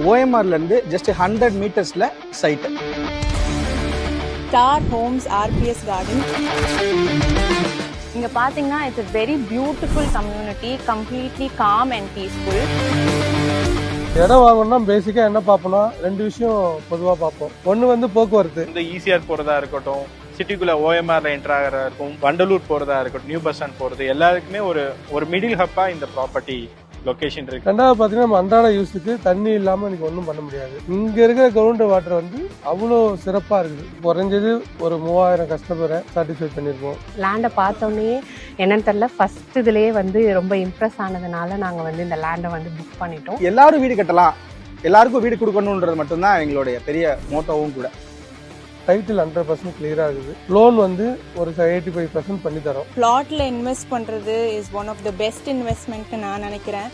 ஓஎம்ஆர்ல இருந்து ஜஸ்ட் 100 மீட்டர்ஸ்ல site. Star homes RBS garden. இங்க பாத்தீங்கன்னா it's a very beautiful community, completely calm and peaceful. இடம் வாங்கணும்னா பேசிக்கா என்ன பார்ப்போம்னா 2 விஷயம் பொதுவா பார்ப்போம். ஒன்னு வந்து போக்குவரத்து, இந்த ஈசிஆர் போறதா இருக்கட்டும், சிட்டிக்குள்ள ஓஎம்ஆர்ல என்டர் ஆகிறதா இருக்கும், வண்டலூர் போறதா இருக்கட்டும், நியூ பஸ் ஸ்டாண்ட் போறது, எல்லாருக்குமே ஒரு மிடில் ஹப்பா இந்த ப்ராப்பர்ட்டி லொகேஷன் இருக்கு. ரெண்டாவது பாத்தீங்கன்னா நம்ம அன்றாட யூஸுக்கு தண்ணி இல்லாம இன்னைக்கு ஒன்றும் பண்ண முடியாது. இங்க இருக்கிற கிரவுண்ட் வாட்டர் வந்து அவ்வளோ சிறப்பா இருக்குது. குறைஞ்சது ஒரு 3000 கஸ்டமரை சாட்டிஸ்ஃபை பண்ணிருக்கோம். லேண்டை பார்த்தோன்னே என்னன்னு தெரியல, ஃபர்ஸ்ட் இதுலயே வந்து ரொம்ப இம்ப்ரெஸ் ஆனதுனால நாங்க வந்து இந்த லேண்டை வந்து புக் பண்ணிட்டோம். எல்லாரும் வீடு கட்டலாம், எல்லாருக்கும் வீடு கொடுக்கணுன்றது மட்டும்தான் எங்களுடைய பெரிய மோட்டோவும் கூட. டைட்டில் 100% கிளியர் ஆகுது. லோன் வந்து ஒரு 85% பண்ணி தரோம். பிளாட்ல இன்வெஸ்ட் பண்றது is one of the best investment நான் நினைக்கிறேன்.